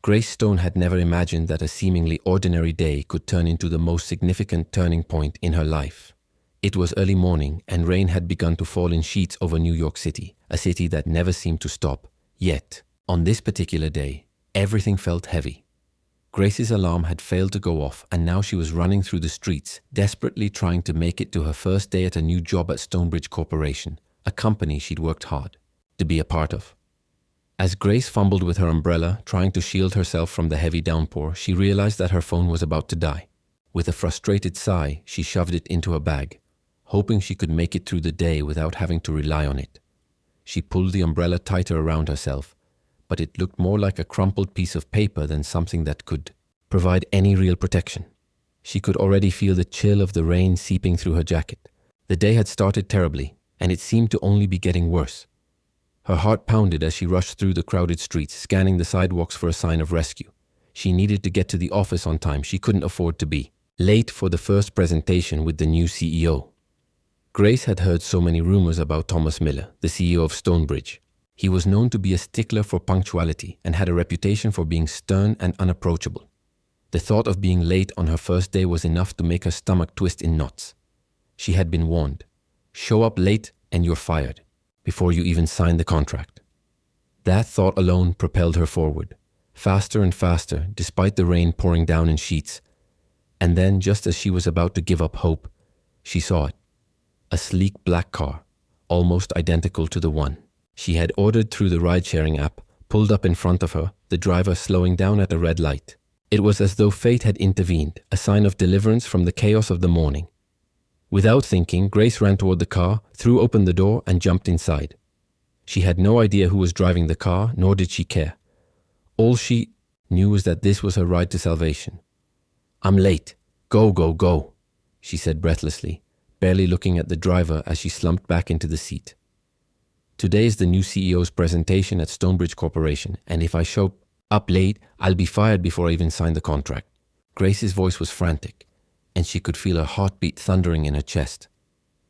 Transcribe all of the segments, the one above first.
Grace Stone had never imagined that a seemingly ordinary day could turn into the most significant turning point in her life. It was early morning and rain had begun to fall in sheets over New York City, a city that never seemed to stop. Yet, on this particular day, everything felt heavy. Grace's alarm had failed to go off and now she was running through the streets, desperately trying to make it to her first day at a new job at Stonebridge Corporation, a company she'd worked hard to be a part of. As Grace fumbled with her umbrella, trying to shield herself from the heavy downpour, she realized that her phone was about to die. With a frustrated sigh, she shoved it into her bag, hoping she could make it through the day without having to rely on it. She pulled the umbrella tighter around herself, but it looked more like a crumpled piece of paper than something that could provide any real protection. She could already feel the chill of the rain seeping through her jacket. The day had started terribly, and it seemed to only be getting worse. Her heart pounded as she rushed through the crowded streets, scanning the sidewalks for a sign of rescue. She needed to get to the office on time. She couldn't afford to be late for the first presentation with the new CEO. Grace had heard so many rumors about Thomas Miller, the CEO of Stonebridge. He was known to be a stickler for punctuality and had a reputation for being stern and unapproachable. The thought of being late on her first day was enough to make her stomach twist in knots. She had been warned. Show up late and you're fired, before you even sign the contract. That thought alone propelled her forward, faster and faster, despite the rain pouring down in sheets. And then, just as she was about to give up hope, she saw it. A sleek black car, almost identical to the one she had ordered through the ride-sharing app, pulled up in front of her, the driver slowing down at a red light. It was as though fate had intervened, a sign of deliverance from the chaos of the morning. Without thinking, Grace ran toward the car, threw open the door, and jumped inside. She had no idea who was driving the car, nor did she care. All she knew was that this was her ride to salvation. "I'm late. Go, go, go," she said breathlessly, barely looking at the driver as she slumped back into the seat. "Today is the new CEO's presentation at Stonebridge Corporation, and if I show up late, I'll be fired before I even sign the contract." Grace's voice was frantic, and she could feel her heartbeat thundering in her chest.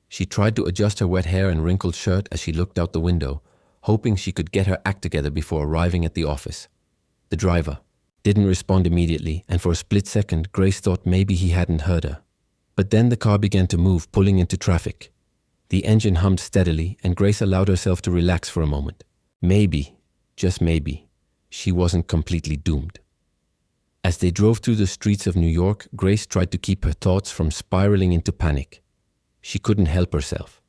She tried to adjust her wet hair and wrinkled shirt as she looked out the window, hoping she could get her act together before arriving at the office. The driver didn't respond immediately, and for a split second, Grace thought maybe he hadn't heard her. But then the car began to move, pulling into traffic. The engine hummed steadily, and Grace allowed herself to relax for a moment. Maybe, just maybe, she wasn't completely doomed. As they drove through the streets of New York, Grace tried to keep her thoughts from spiraling into panic. She couldn't help herself.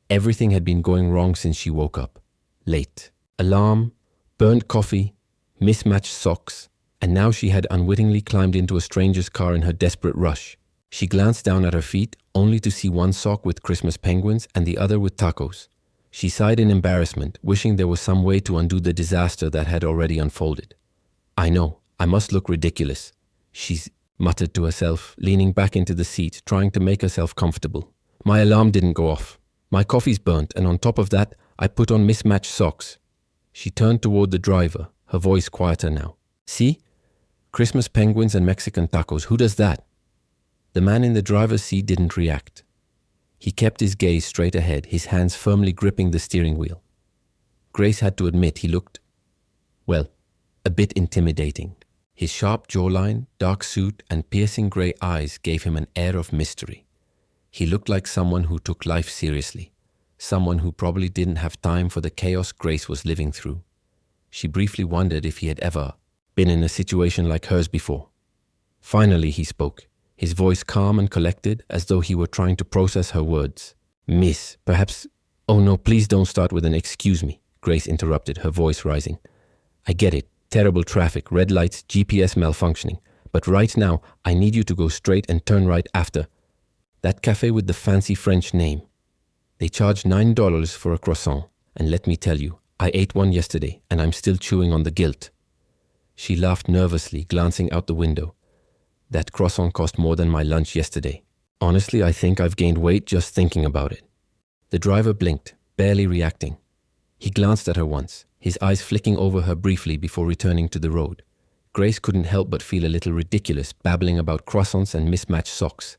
Everything had been going wrong since she woke up. Late. Alarm, burnt coffee, mismatched socks, and now she had unwittingly climbed into a stranger's car in her desperate rush. She glanced down at her feet, only to see one sock with Christmas penguins and the other with tacos. She sighed in embarrassment, wishing there was some way to undo the disaster that had already unfolded. "I know. I must look ridiculous," she muttered to herself, leaning back into the seat, trying to make herself comfortable. "My alarm didn't go off. My coffee's burnt, and on top of that, I put on mismatched socks." She turned toward the driver, her voice quieter now. "See? Christmas penguins and Mexican tacos. Who does that?" The man in the driver's seat didn't react. He kept his gaze straight ahead, his hands firmly gripping the steering wheel. Grace had to admit he looked, well, a bit intimidating. His sharp jawline, dark suit, and piercing grey eyes gave him an air of mystery. He looked like someone who took life seriously, someone who probably didn't have time for the chaos Grace was living through. She briefly wondered if he had ever been in a situation like hers before. Finally he spoke, his voice calm and collected, as though he were trying to process her words. "Miss, perhaps—" "Oh no, please don't start with an 'excuse me,'" Grace interrupted, her voice rising. "I get it. Terrible traffic, red lights, GPS malfunctioning. But right now, I need you to go straight and turn right after that cafe with the fancy French name. They charge $9 for a croissant, and let me tell you, I ate one yesterday, and I'm still chewing on the guilt." She laughed nervously, glancing out the window. "That croissant cost more than my lunch yesterday. Honestly, I think I've gained weight just thinking about it." The driver blinked, barely reacting. He glanced at her once, his eyes flicking over her briefly before returning to the road. Grace couldn't help but feel a little ridiculous, babbling about croissants and mismatched socks.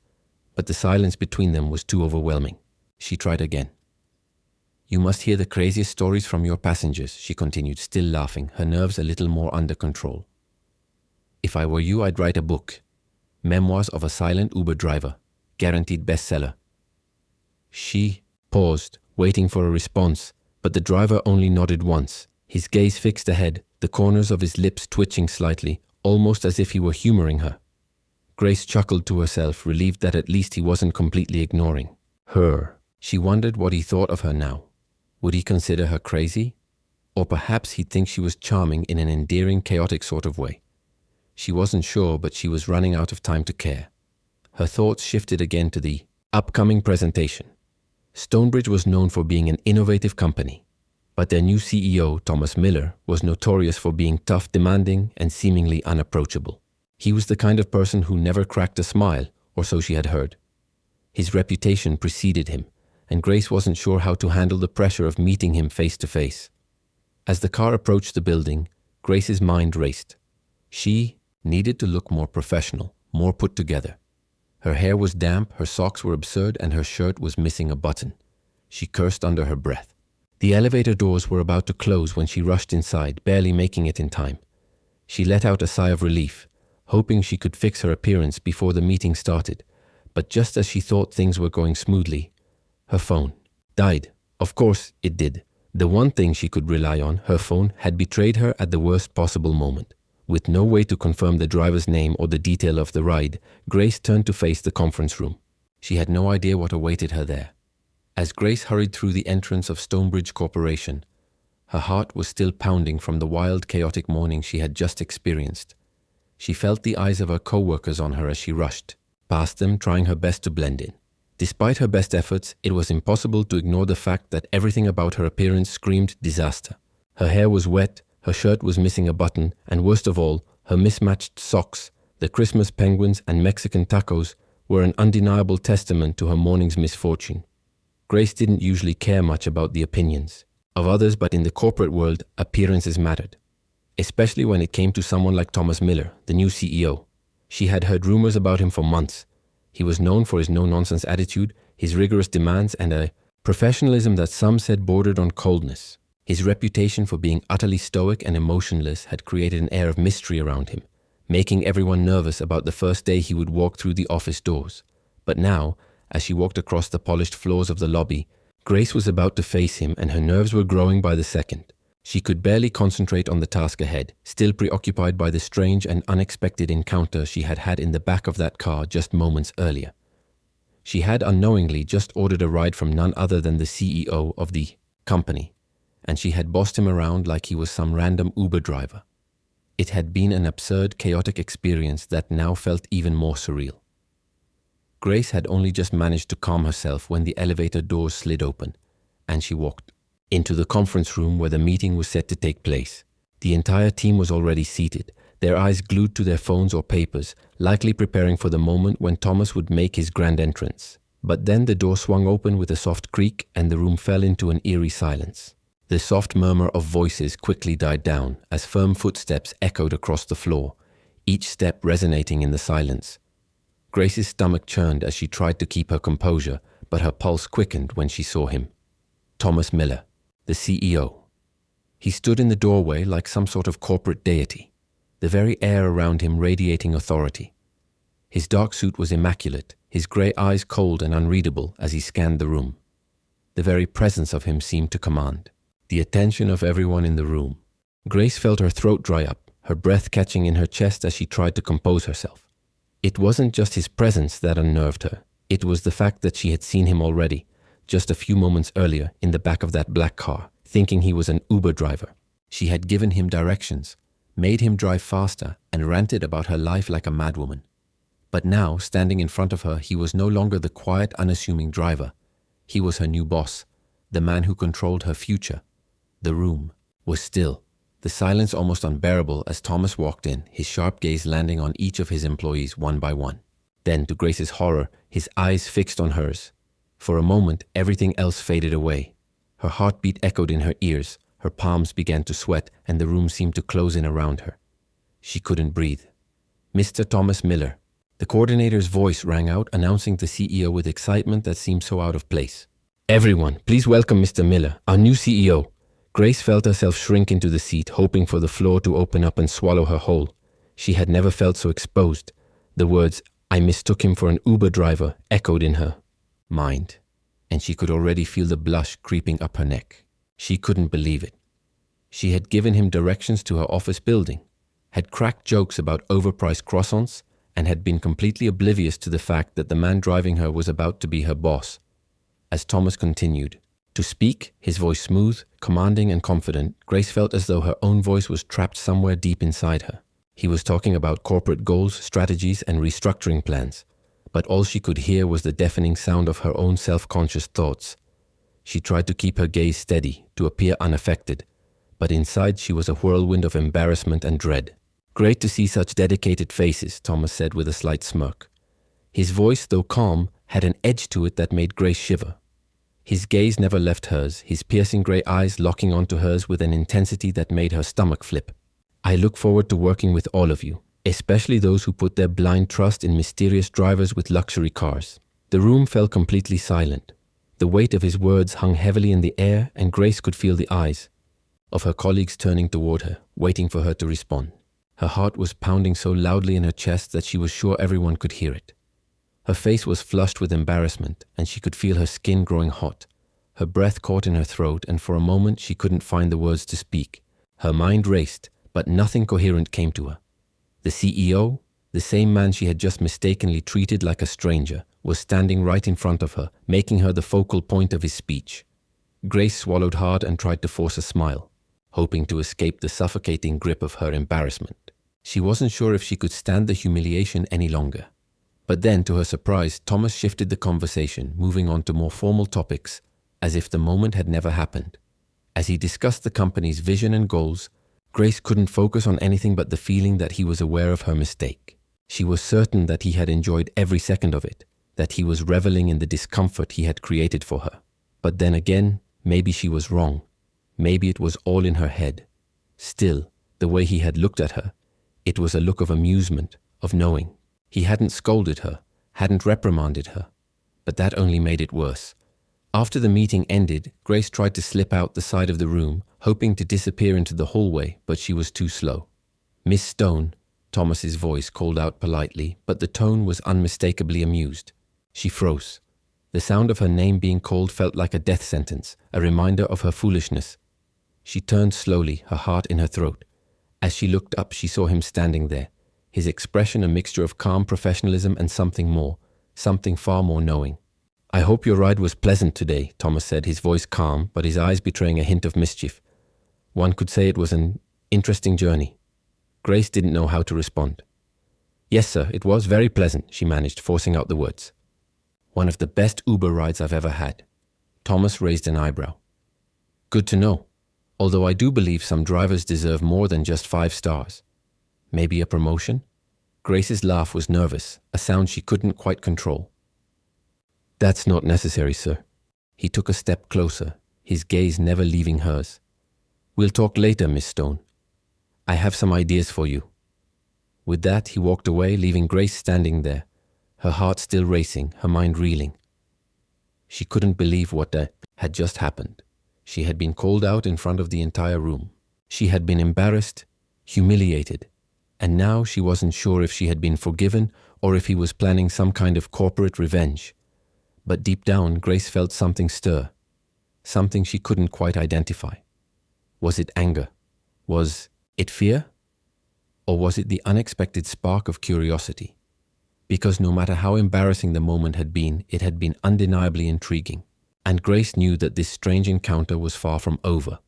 But the silence between them was too overwhelming. She tried again. "You must hear the craziest stories from your passengers," she continued, still laughing, her nerves a little more under control. If I were you, I'd write a book. Memoirs of a silent Uber driver. Guaranteed bestseller. She paused, waiting for a response, but the driver only nodded once, his gaze fixed ahead, the corners of his lips twitching slightly, almost as if he were humoring her. Grace chuckled to herself, relieved that at least he wasn't completely ignoring her. She wondered what he thought of her now. Would he consider her crazy? Or perhaps he'd think she was charming in an endearing, chaotic sort of way. She wasn't sure, but she was running out of time to care. Her thoughts shifted again to the upcoming presentation. Stonebridge was known for being an innovative company, but their new CEO, Thomas Miller, was notorious for being tough, demanding, and seemingly unapproachable. He was the kind of person who never cracked a smile, or so she had heard. His reputation preceded him, and Grace wasn't sure how to handle the pressure of meeting him face to face. As the car approached the building, Grace's mind raced. She needed to look more professional, more put together. Her hair was damp, her socks were absurd, and her shirt was missing a button. She cursed under her breath. The elevator doors were about to close when she rushed inside, barely making it in time. She let out a sigh of relief, hoping she could fix her appearance before the meeting started. But just as she thought things were going smoothly, her phone died. Of course it did. The one thing she could rely on, her phone, had betrayed her at the worst possible moment. With no way to confirm the driver's name or the detail of the ride, Grace turned to face the conference room. She had no idea what awaited her there. As Grace hurried through the entrance of Stonebridge Corporation, her heart was still pounding from the wild, chaotic morning she had just experienced. She felt the eyes of her co-workers on her as she rushed past them, trying her best to blend in. Despite her best efforts, it was impossible to ignore the fact that everything about her appearance screamed disaster. Her hair was wet, her shirt was missing a button, and worst of all, her mismatched socks, the Christmas penguins and Mexican tacos, were an undeniable testament to her morning's misfortune. Grace didn't usually care much about the opinions of others, but in the corporate world, appearances mattered. Especially when it came to someone like Thomas Miller, the new CEO. She had heard rumors about him for months. He was known for his no-nonsense attitude, his rigorous demands, and a professionalism that some said bordered on coldness. His reputation for being utterly stoic and emotionless had created an air of mystery around him, making everyone nervous about the first day he would walk through the office doors. But now, as she walked across the polished floors of the lobby, Grace was about to face him, and her nerves were growing by the second. She could barely concentrate on the task ahead, still preoccupied by the strange and unexpected encounter she had had in the back of that car just moments earlier. She had unknowingly just ordered a ride from none other than the CEO of the company, and she had bossed him around like he was some random Uber driver. It had been an absurd, chaotic experience that now felt even more surreal. Grace had only just managed to calm herself when the elevator doors slid open, and she walked into the conference room where the meeting was set to take place. The entire team was already seated, their eyes glued to their phones or papers, likely preparing for the moment when Thomas would make his grand entrance. But then the door swung open with a soft creak, and the room fell into an eerie silence. The soft murmur of voices quickly died down as firm footsteps echoed across the floor, each step resonating in the silence. Grace's stomach churned as she tried to keep her composure, but her pulse quickened when she saw him. Thomas Miller, the CEO. He stood in the doorway like some sort of corporate deity, the very air around him radiating authority. His dark suit was immaculate, his grey eyes cold and unreadable as he scanned the room. The very presence of him seemed to command the attention of everyone in the room. Grace felt her throat dry up, her breath catching in her chest as she tried to compose herself. It wasn't just his presence that unnerved her. It was the fact that she had seen him already, just a few moments earlier, in the back of that black car, thinking he was an Uber driver. She had given him directions, made him drive faster, and ranted about her life like a madwoman. But now, standing in front of her, he was no longer the quiet, unassuming driver. He was her new boss, the man who controlled her future. The room was still, the silence almost unbearable as Thomas walked in, his sharp gaze landing on each of his employees one by one. Then, to Grace's horror, his eyes fixed on hers. For a moment, everything else faded away. Her heartbeat echoed in her ears, her palms began to sweat, and the room seemed to close in around her. She couldn't breathe. Mr. Thomas Miller. The coordinator's voice rang out, announcing the CEO with excitement that seemed so out of place. Everyone, please welcome Mr. Miller, our new CEO. Grace felt herself shrink into the seat, hoping for the floor to open up and swallow her whole. She had never felt so exposed. The words, "I mistook him for an Uber driver," echoed in her mind, and she could already feel the blush creeping up her neck. She couldn't believe it. She had given him directions to her office building, had cracked jokes about overpriced croissants, and had been completely oblivious to the fact that the man driving her was about to be her boss. As Thomas continued to speak, his voice smooth, commanding and confident, Grace felt as though her own voice was trapped somewhere deep inside her. He was talking about corporate goals, strategies, and restructuring plans, but all she could hear was the deafening sound of her own self-conscious thoughts. She tried to keep her gaze steady, to appear unaffected, but inside she was a whirlwind of embarrassment and dread. "Great to see such dedicated faces," Thomas said with a slight smirk. His voice, though calm, had an edge to it that made Grace shiver. His gaze never left hers, his piercing grey eyes locking onto hers with an intensity that made her stomach flip. "I look forward to working with all of you, especially those who put their blind trust in mysterious drivers with luxury cars." The room fell completely silent. The weight of his words hung heavily in the air, and Grace could feel the eyes of her colleagues turning toward her, waiting for her to respond. Her heart was pounding so loudly in her chest that she was sure everyone could hear it. Her face was flushed with embarrassment, and she could feel her skin growing hot. Her breath caught in her throat, and for a moment she couldn't find the words to speak. Her mind raced, but nothing coherent came to her. The CEO, the same man she had just mistakenly treated like a stranger, was standing right in front of her, making her the focal point of his speech. Grace swallowed hard and tried to force a smile, hoping to escape the suffocating grip of her embarrassment. She wasn't sure if she could stand the humiliation any longer. But then, to her surprise, Thomas shifted the conversation, moving on to more formal topics, as if the moment had never happened. As he discussed the company's vision and goals, Grace couldn't focus on anything but the feeling that he was aware of her mistake. She was certain that he had enjoyed every second of it, that he was reveling in the discomfort he had created for her. But then again, maybe she was wrong. Maybe it was all in her head. Still, the way he had looked at her, it was a look of amusement, of knowing. He hadn't scolded her, hadn't reprimanded her, but that only made it worse. After the meeting ended, Grace tried to slip out the side of the room, hoping to disappear into the hallway, but she was too slow. "Miss Stone," Thomas's voice called out politely, but the tone was unmistakably amused. She froze. The sound of her name being called felt like a death sentence, a reminder of her foolishness. She turned slowly, her heart in her throat. As she looked up, she saw him standing there, his expression a mixture of calm professionalism and something more, something far more knowing. "I hope your ride was pleasant today," Thomas said, his voice calm, but his eyes betraying a hint of mischief. One could say it was an interesting journey. Grace didn't know how to respond. "Yes, sir, it was very pleasant," she managed, forcing out the words. "One of the best Uber rides I've ever had." Thomas raised an eyebrow. "Good to know, although I do believe some drivers deserve more than just 5 stars. Maybe a promotion?" Grace's laugh was nervous, a sound she couldn't quite control. "That's not necessary, sir." He took a step closer, his gaze never leaving hers. "We'll talk later, Miss Stone. I have some ideas for you." With that, he walked away, leaving Grace standing there, her heart still racing, her mind reeling. She couldn't believe what had just happened. She had been called out in front of the entire room. She had been embarrassed, humiliated, and now she wasn't sure if she had been forgiven or if he was planning some kind of corporate revenge. But deep down, Grace felt something stir, something she couldn't quite identify. Was it anger? Was it fear? Or was it the unexpected spark of curiosity? Because no matter how embarrassing the moment had been, it had been undeniably intriguing. And Grace knew that this strange encounter was far from over.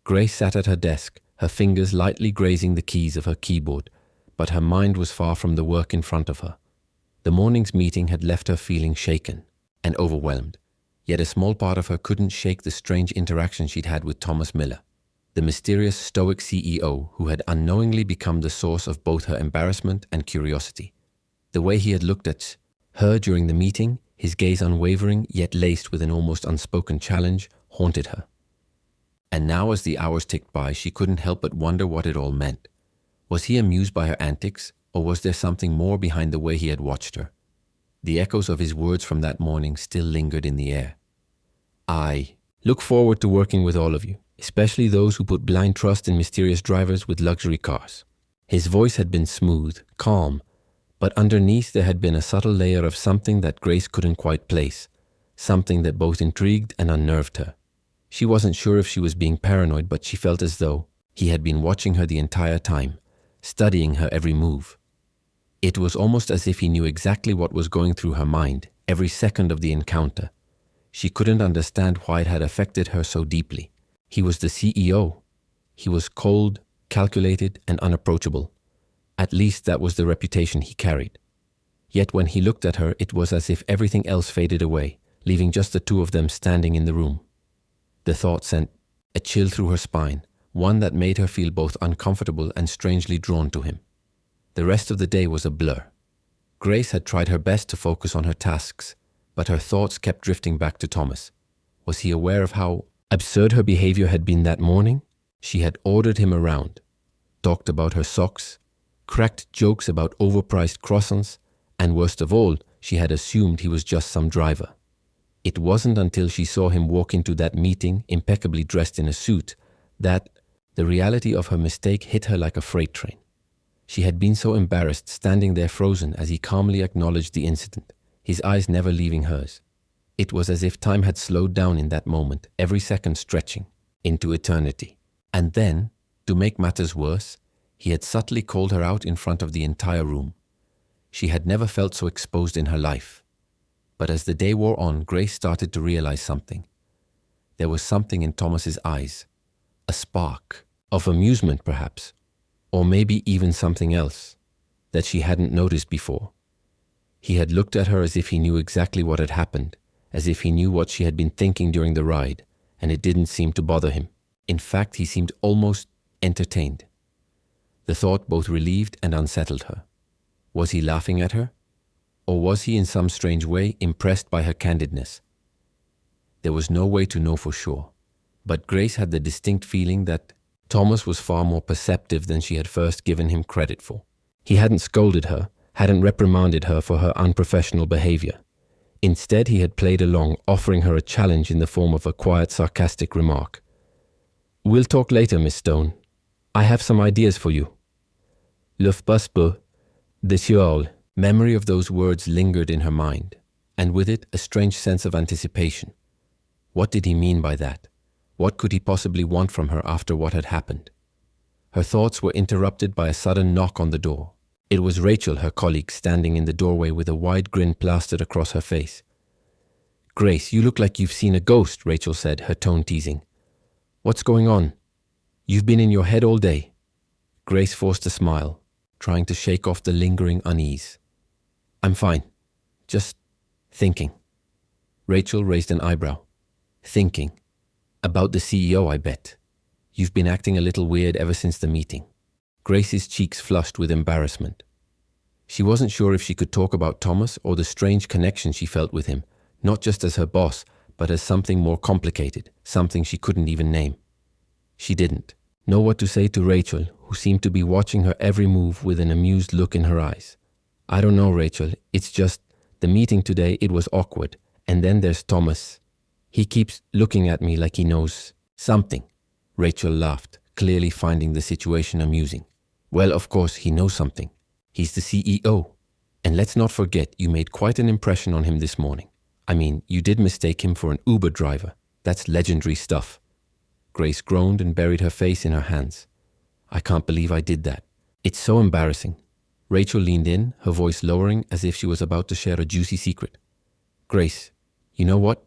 Grace sat at her desk, her fingers lightly grazing the keys of her keyboard, but her mind was far from the work in front of her. The morning's meeting had left her feeling shaken and overwhelmed, yet a small part of her couldn't shake the strange interaction she'd had with Thomas Miller, the mysterious stoic CEO who had unknowingly become the source of both her embarrassment and curiosity. The way he had looked at her during the meeting, his gaze unwavering yet laced with an almost unspoken challenge, haunted her. And now as the hours ticked by, she couldn't help but wonder what it all meant. Was he amused by her antics, or was there something more behind the way he had watched her? The echoes of his words from that morning still lingered in the air. "I look forward to working with all of you, especially those who put blind trust in mysterious drivers with luxury cars." His voice had been smooth, calm, but underneath there had been a subtle layer of something that Grace couldn't quite place, something that both intrigued and unnerved her. She wasn't sure if she was being paranoid, but she felt as though he had been watching her the entire time, studying her every move. It was almost as if he knew exactly what was going through her mind every second of the encounter. She couldn't understand why it had affected her so deeply. He was the CEO. He was cold, calculated, and unapproachable. At least that was the reputation he carried. Yet when he looked at her, it was as if everything else faded away, leaving just the two of them standing in the room. The thought sent a chill through her spine, one that made her feel both uncomfortable and strangely drawn to him. The rest of the day was a blur. Grace had tried her best to focus on her tasks, but her thoughts kept drifting back to Thomas. Was he aware of how absurd her behavior had been that morning? She had ordered him around, talked about her socks, cracked jokes about overpriced croissants, and worst of all, she had assumed he was just some driver. It wasn't until she saw him walk into that meeting, impeccably dressed in a suit, that the reality of her mistake hit her like a freight train. She had been so embarrassed, standing there frozen as he calmly acknowledged the incident, his eyes never leaving hers. It was as if time had slowed down in that moment, every second stretching into eternity. And then, to make matters worse, he had subtly called her out in front of the entire room. She had never felt so exposed in her life. But as the day wore on, Grace started to realize something. There was something in Thomas's eyes, a spark of amusement perhaps, or maybe even something else that she hadn't noticed before. He had looked at her as if he knew exactly what had happened, as if he knew what she had been thinking during the ride, and it didn't seem to bother him. In fact, he seemed almost entertained. The thought both relieved and unsettled her. Was he laughing at her? Or was he in some strange way impressed by her candidness? There was no way to know for sure, but Grace had the distinct feeling that Thomas was far more perceptive than she had first given him credit for. He hadn't scolded her, hadn't reprimanded her for her unprofessional behavior. Instead, he had played along, offering her a challenge in the form of a quiet, sarcastic remark. "We'll talk later, Miss Stone. I have some ideas for you." "Le passe peu, de Seoul." Memory of those words lingered in her mind, and with it a strange sense of anticipation. What did he mean by that? What could he possibly want from her after what had happened? Her thoughts were interrupted by a sudden knock on the door. It was Rachel, her colleague, standing in the doorway with a wide grin plastered across her face. "Grace, you look like you've seen a ghost," Rachel said, her tone teasing. "What's going on? You've been in your head all day." Grace forced a smile, trying to shake off the lingering unease. "I'm fine. Just thinking." Rachel raised an eyebrow. "Thinking? About the CEO, I bet. You've been acting a little weird ever since the meeting." Grace's cheeks flushed with embarrassment. She wasn't sure if she could talk about Thomas or the strange connection she felt with him, not just as her boss, but as something more complicated, something she couldn't even name. She didn't know what to say to Rachel, who seemed to be watching her every move with an amused look in her eyes. "I don't know, Rachel. It's just the meeting today, it was awkward. And then there's Thomas. He keeps looking at me like he knows something." Rachel laughed, clearly finding the situation amusing. "Well, of course, he knows something. He's the CEO. And let's not forget, you made quite an impression on him this morning. I mean, you did mistake him for an Uber driver. That's legendary stuff." Grace groaned and buried her face in her hands. "I can't believe I did that. It's so embarrassing." Rachel leaned in, her voice lowering as if she was about to share a juicy secret. "Grace, you know what?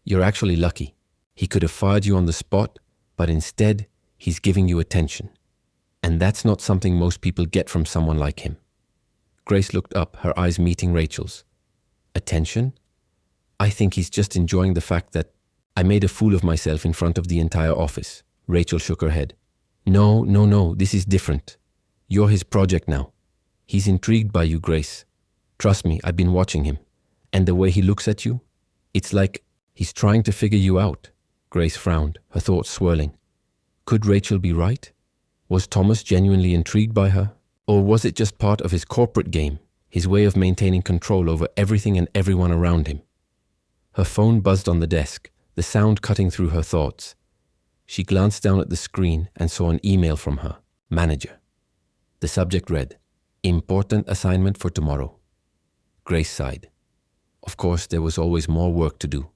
You're actually lucky. He could have fired you on the spot, but instead, he's giving you attention. And that's not something most people get from someone like him." Grace looked up, her eyes meeting Rachel's. "Attention? I think he's just enjoying the fact that I made a fool of myself in front of the entire office." Rachel shook her head. No, this is different. You're his project now. He's intrigued by you, Grace. Trust me, I've been watching him. And the way he looks at you, it's like he's trying to figure you out." Grace frowned, her thoughts swirling. Could Rachel be right? Was Thomas genuinely intrigued by her? Or was it just part of his corporate game, his way of maintaining control over everything and everyone around him? Her phone buzzed on the desk, the sound cutting through her thoughts. She glanced down at the screen and saw an email from her manager. The subject read, "Important assignment for tomorrow." Grace sighed. Of course, there was always more work to do.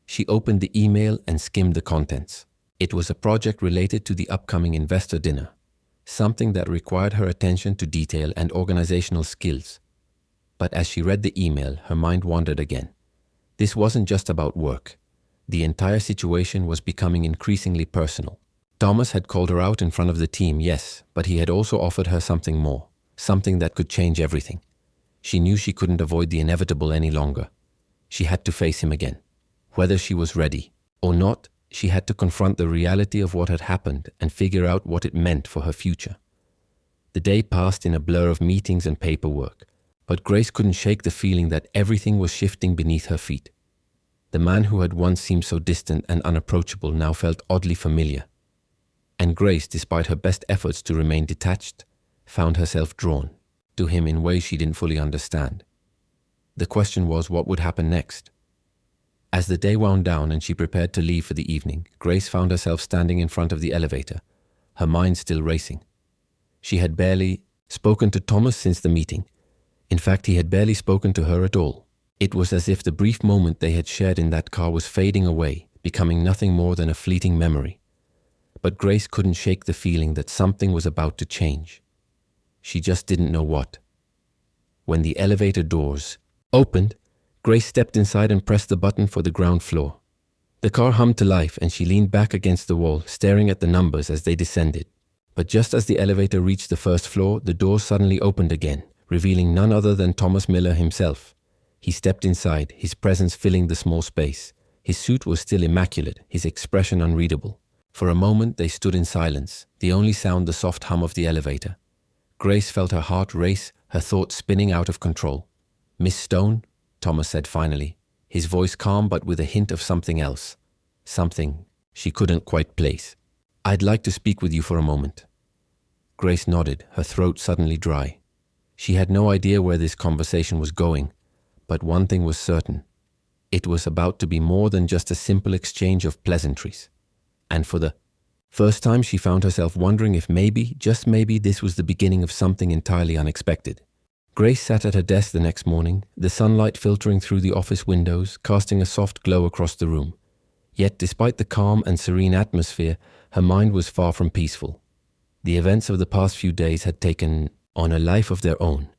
She opened the email and skimmed the contents. It was a project related to the upcoming investor dinner, something that required her attention to detail and organizational skills. But as she read the email, her mind wandered again. This wasn't just about work. The entire situation was becoming increasingly personal. Thomas had called her out in front of the team, yes, but he had also offered her something more, something that could change everything. She knew she couldn't avoid the inevitable any longer. She had to face him again. Whether she was ready or not, she had to confront the reality of what had happened and figure out what it meant for her future. The day passed in a blur of meetings and paperwork, but Grace couldn't shake the feeling that everything was shifting beneath her feet. The man who had once seemed so distant and unapproachable now felt oddly familiar. And Grace, despite her best efforts to remain detached, found herself drawn to him in ways she didn't fully understand. The question was, what would happen next? As the day wound down and she prepared to leave for the evening, Grace found herself standing in front of the elevator, her mind still racing. She had barely spoken to Thomas since the meeting. In fact, he had barely spoken to her at all. It was as if the brief moment they had shared in that car was fading away, becoming nothing more than a fleeting memory. But Grace couldn't shake the feeling that something was about to change. She just didn't know what. When the elevator doors opened, Grace stepped inside and pressed the button for the ground floor. The car hummed to life and she leaned back against the wall, staring at the numbers as they descended. But just as the elevator reached the first floor, the doors suddenly opened again, revealing none other than Thomas Miller himself. He stepped inside, his presence filling the small space. His suit was still immaculate, his expression unreadable. For a moment they stood in silence, the only sound the soft hum of the elevator. Grace felt her heart race, her thoughts spinning out of control. "Miss Stone?" Thomas said finally, his voice calm but with a hint of something else. Something she couldn't quite place. "I'd like to speak with you for a moment." Grace nodded, her throat suddenly dry. She had no idea where this conversation was going, but one thing was certain. It was about to be more than just a simple exchange of pleasantries. And for the first time, she found herself wondering if maybe, just maybe, this was the beginning of something entirely unexpected. Grace sat at her desk the next morning, the sunlight filtering through the office windows, casting a soft glow across the room. Yet, despite the calm and serene atmosphere, her mind was far from peaceful. The events of the past few days had taken on a life of their own,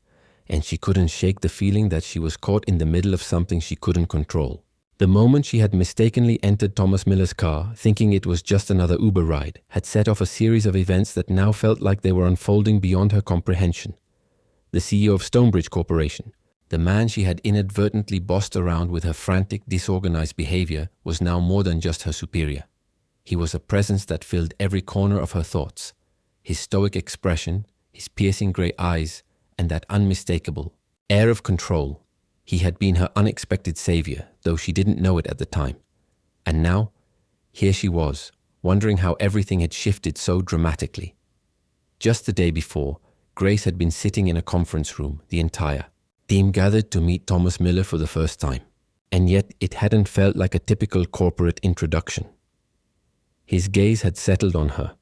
and she couldn't shake the feeling that she was caught in the middle of something she couldn't control. The moment she had mistakenly entered Thomas Miller's car, thinking it was just another Uber ride, had set off a series of events that now felt like they were unfolding beyond her comprehension. The CEO of Stonebridge Corporation, the man she had inadvertently bossed around with her frantic, disorganized behavior, was now more than just her superior. He was a presence that filled every corner of her thoughts. His stoic expression, his piercing grey eyes, and that unmistakable air of control. He had been her unexpected savior, though she didn't know it at the time. And now, here she was, wondering how everything had shifted so dramatically. Just the day before, Grace had been sitting in a conference room, the entire team gathered to meet Thomas Miller for the first time. And yet it hadn't felt like a typical corporate introduction. His gaze had settled on her,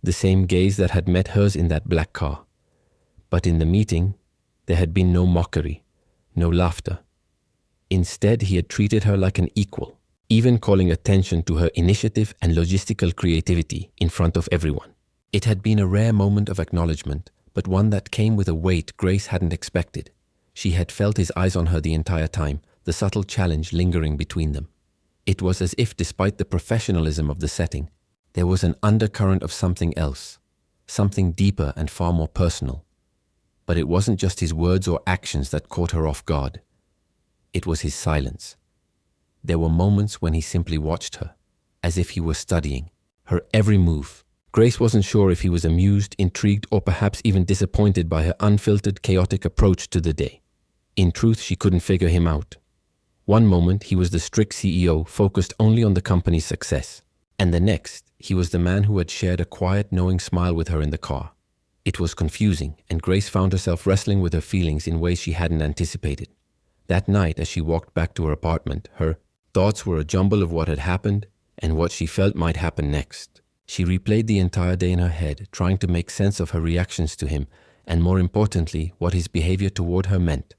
the same gaze that had met hers in that black car. But in the meeting, there had been no mockery, no laughter. Instead, he had treated her like an equal, even calling attention to her initiative and logistical creativity in front of everyone. It had been a rare moment of acknowledgement, but one that came with a weight Grace hadn't expected. She had felt his eyes on her the entire time, the subtle challenge lingering between them. It was as if, despite the professionalism of the setting, there was an undercurrent of something else, something deeper and far more personal. But it wasn't just his words or actions that caught her off guard. It was his silence. There were moments when he simply watched her, as if he were studying her every move. Grace wasn't sure if he was amused, intrigued, or perhaps even disappointed by her unfiltered, chaotic approach to the day. In truth, she couldn't figure him out. One moment, he was the strict CEO, focused only on the company's success. And the next, he was the man who had shared a quiet, knowing smile with her in the car. It was confusing, and Grace found herself wrestling with her feelings in ways she hadn't anticipated. That night, as she walked back to her apartment, her thoughts were a jumble of what had happened and what she felt might happen next. She replayed the entire day in her head, trying to make sense of her reactions to him and more importantly, what his behavior toward her meant.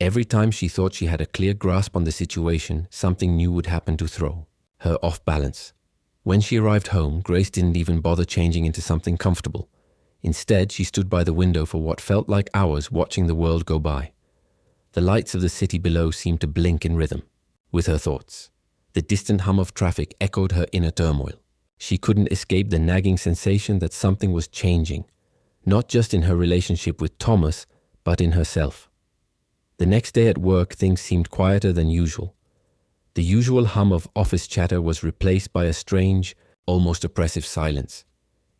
Every time she thought she had a clear grasp on the situation, something new would happen to throw her off balance. When she arrived home, Grace didn't even bother changing into something comfortable. Instead, she stood by the window for what felt like hours, watching the world go by. The lights of the city below seemed to blink in rhythm with her thoughts. The distant hum of traffic echoed her inner turmoil. She couldn't escape the nagging sensation that something was changing, not just in her relationship with Thomas, but in herself. The next day at work, things seemed quieter than usual. The usual hum of office chatter was replaced by a strange, almost oppressive silence.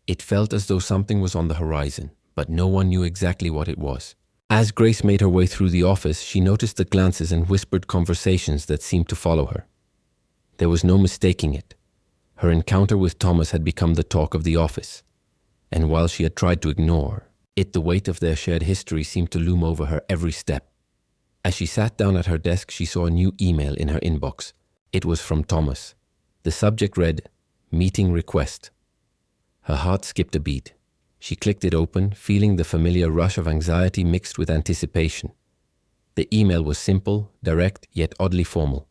It felt as though something was on the horizon, but no one knew exactly what it was. As Grace made her way through the office, she noticed the glances and whispered conversations that seemed to follow her. There was no mistaking it. Her encounter with Thomas had become the talk of the office, and while she had tried to ignore it, the weight of their shared history seemed to loom over her every step. As she sat down at her desk, she saw a new email in her inbox. It was from Thomas. The subject read, "Meeting request." Her heart skipped a beat. She clicked it open, feeling the familiar rush of anxiety mixed with anticipation. The email was simple, direct, yet oddly formal.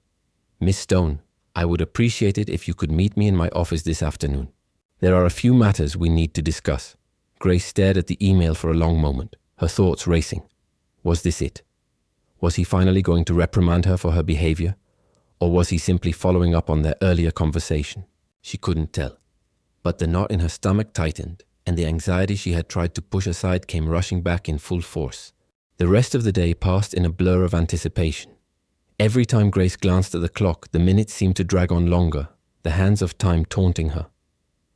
"Miss Stone, I would appreciate it if you could meet me in my office this afternoon. There are a few matters we need to discuss." Grace stared at the email for a long moment, her thoughts racing. Was this it? Was he finally going to reprimand her for her behavior? Or was he simply following up on their earlier conversation? She couldn't tell. But the knot in her stomach tightened, and the anxiety she had tried to push aside came rushing back in full force. The rest of the day passed in a blur of anticipation. Every time Grace glanced at the clock, the minutes seemed to drag on longer, the hands of time taunting her.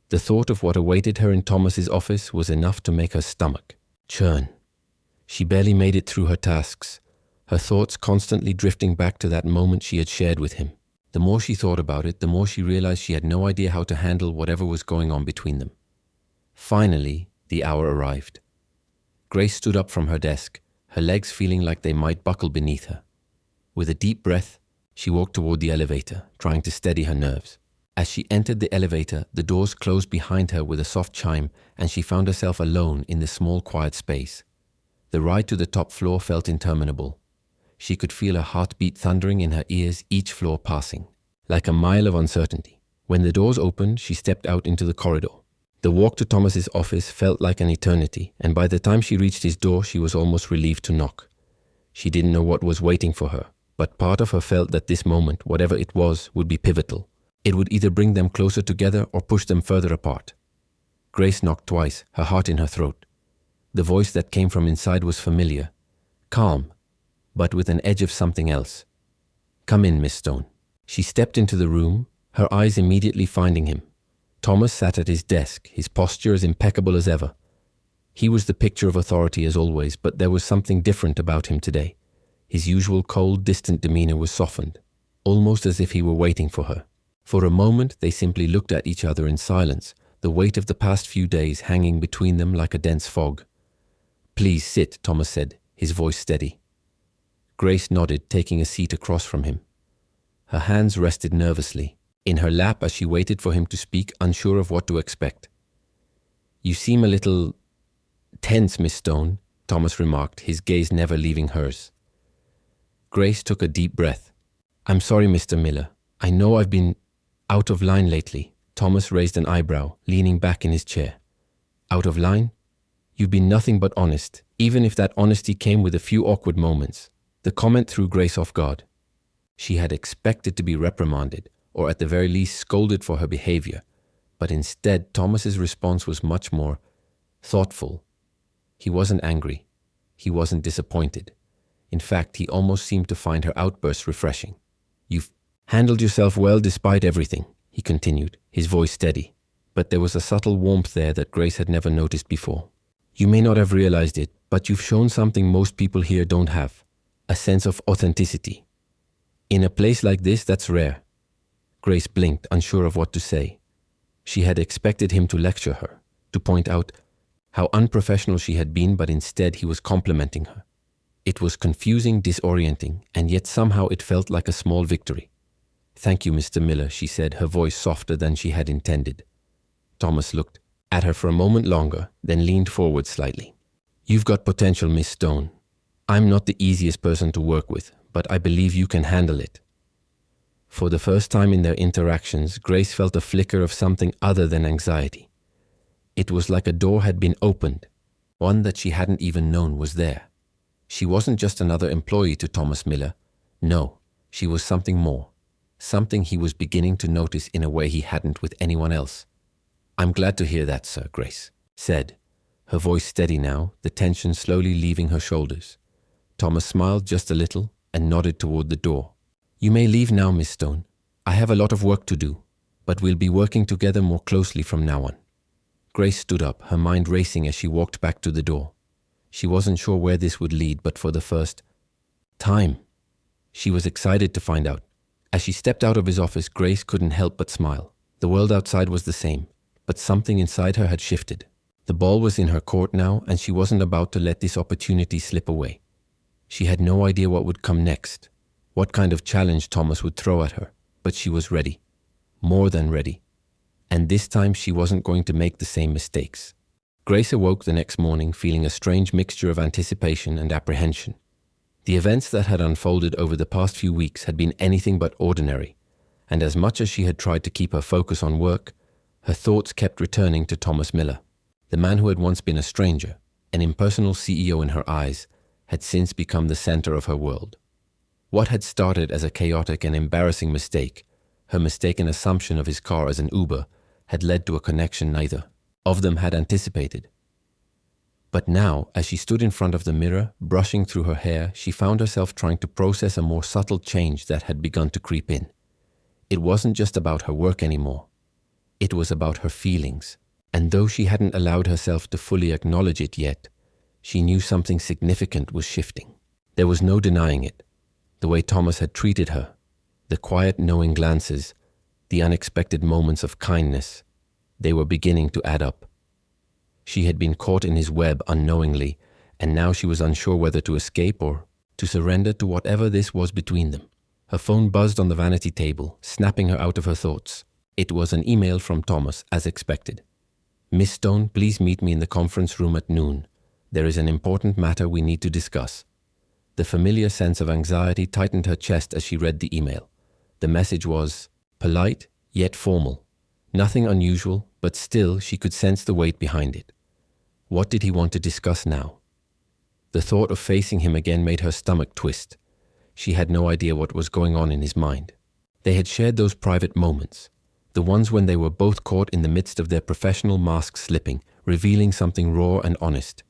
The thought of what awaited her in Thomas's office was enough to make her stomach churn. She barely made it through her tasks, her thoughts constantly drifting back to that moment she had shared with him. The more she thought about it, the more she realized she had no idea how to handle whatever was going on between them. Finally, the hour arrived. Grace stood up from her desk, her legs feeling like they might buckle beneath her. With a deep breath, she walked toward the elevator, trying to steady her nerves. As she entered the elevator, the doors closed behind her with a soft chime, and she found herself alone in the small, quiet space. The ride to the top floor felt interminable. She could feel her heartbeat thundering in her ears, each floor passing, like a mile of uncertainty. When the doors opened, she stepped out into the corridor. The walk to Thomas's office felt like an eternity, and by the time she reached his door, she was almost relieved to knock. She didn't know what was waiting for her, but part of her felt that this moment, whatever it was, would be pivotal. It would either bring them closer together or push them further apart. Grace knocked twice, her heart in her throat. The voice that came from inside was familiar, calm, but with an edge of something else. "Come in, Miss Stone." She stepped into the room, her eyes immediately finding him. Thomas sat at his desk, his posture as impeccable as ever. He was the picture of authority as always, but there was something different about him today. His usual cold, distant demeanor was softened, almost as if he were waiting for her. For a moment, they simply looked at each other in silence, the weight of the past few days hanging between them like a dense fog. "Please sit," Thomas said, his voice steady. Grace nodded, taking a seat across from him. Her hands rested nervously in her lap as she waited for him to speak, unsure of what to expect. "You seem a little tense, Miss Stone," Thomas remarked, his gaze never leaving hers. Grace took a deep breath. "I'm sorry, Mr. Miller. I know I've been out of line lately." Thomas raised an eyebrow, leaning back in his chair. "Out of line? You've been nothing but honest, even if that honesty came with a few awkward moments." The comment threw Grace off guard. She had expected to be reprimanded, or at the very least scolded for her behavior, but instead Thomas's response was much more thoughtful. He wasn't angry. He wasn't disappointed. In fact, he almost seemed to find her outburst refreshing. "You've handled yourself well despite everything," he continued, his voice steady. But there was a subtle warmth there that Grace had never noticed before. "You may not have realized it, but you've shown something most people here don't have. A sense of authenticity. In a place like this, that's rare." Grace blinked, unsure of what to say. She had expected him to lecture her, to point out how unprofessional she had been, but instead he was complimenting her. It was confusing, disorienting, and yet somehow it felt like a small victory. "Thank you, Mr. Miller," she said, her voice softer than she had intended. Thomas looked at her for a moment longer, then leaned forward slightly. You've got potential, Miss Stone. I'm not the easiest person to work with, but I believe you can handle it. For the first time in their interactions, Grace felt a flicker of something other than anxiety. It was like a door had been opened, one that she hadn't even known was there. She wasn't just another employee to Thomas Miller. No, she was something more, something he was beginning to notice in a way he hadn't with anyone else. I'm glad to hear that, sir, Grace said, her voice steady now, the tension slowly leaving her shoulders. Thomas smiled just a little and nodded toward the door. You may leave now, Miss Stone. I have a lot of work to do, but we'll be working together more closely from now on. Grace stood up, her mind racing as she walked back to the door. She wasn't sure where this would lead, but for the first time, she was excited to find out. As she stepped out of his office, Grace couldn't help but smile. The world outside was the same, but something inside her had shifted. The ball was in her court now, and she wasn't about to let this opportunity slip away. She had no idea what would come next, what kind of challenge Thomas would throw at her, but she was ready, more than ready. And this time she wasn't going to make the same mistakes. Grace awoke the next morning feeling a strange mixture of anticipation and apprehension. The events that had unfolded over the past few weeks had been anything but ordinary, and as much as she had tried to keep her focus on work, her thoughts kept returning to Thomas Miller. The man who had once been a stranger, an impersonal CEO in her eyes, had since become the center of her world. What had started as a chaotic and embarrassing mistake, her mistaken assumption of his car as an Uber, had led to a connection neither of them had anticipated. But now, as she stood in front of the mirror, brushing through her hair, she found herself trying to process a more subtle change that had begun to creep in. It wasn't just about her work anymore. It was about her feelings. And though she hadn't allowed herself to fully acknowledge it yet, she knew something significant was shifting. There was no denying it. The way Thomas had treated her, the quiet knowing glances, the unexpected moments of kindness, they were beginning to add up. She had been caught in his web unknowingly, and now she was unsure whether to escape or to surrender to whatever this was between them. Her phone buzzed on the vanity table, snapping her out of her thoughts. It was an email from Thomas, as expected. Miss Stone, please meet me in the conference room at noon. There is an important matter we need to discuss. The familiar sense of anxiety tightened her chest as she read the email. The message was polite, yet formal. Nothing unusual, but still she could sense the weight behind it. What did he want to discuss now? The thought of facing him again made her stomach twist. She had no idea what was going on in his mind. They had shared those private moments, the ones when they were both caught in the midst of their professional mask slipping, revealing something raw and honest.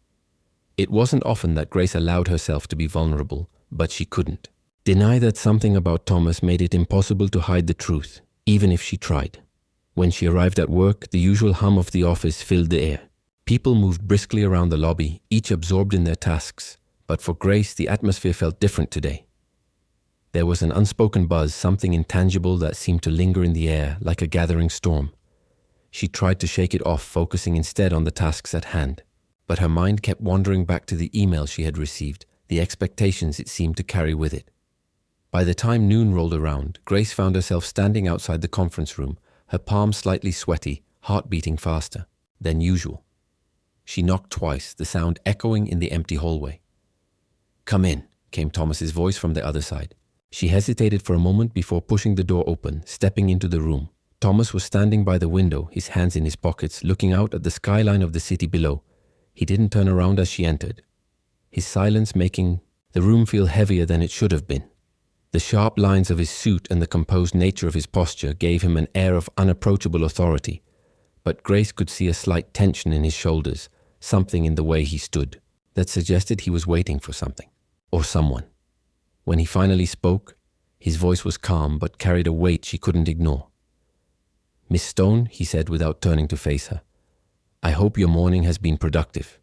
It wasn't often that Grace allowed herself to be vulnerable, but she couldn't deny that something about Thomas made it impossible to hide the truth, even if she tried. When she arrived at work, the usual hum of the office filled the air. People moved briskly around the lobby, each absorbed in their tasks, but for Grace, the atmosphere felt different today. There was an unspoken buzz, something intangible that seemed to linger in the air like a gathering storm. She tried to shake it off, focusing instead on the tasks at hand. But her mind kept wandering back to the email she had received, the expectations it seemed to carry with it. By the time noon rolled around, Grace found herself standing outside the conference room, her palms slightly sweaty, heart beating faster than usual. She knocked twice, the sound echoing in the empty hallway. "Come in," came Thomas's voice from the other side. She hesitated for a moment before pushing the door open, stepping into the room. Thomas was standing by the window, his hands in his pockets, looking out at the skyline of the city below. He didn't turn around as she entered, his silence making the room feel heavier than it should have been. The sharp lines of his suit and the composed nature of his posture gave him an air of unapproachable authority, but Grace could see a slight tension in his shoulders, something in the way he stood, that suggested he was waiting for something, or someone. When he finally spoke, his voice was calm but carried a weight she couldn't ignore. "Miss Stone," he said without turning to face her, "I hope your morning has been productive."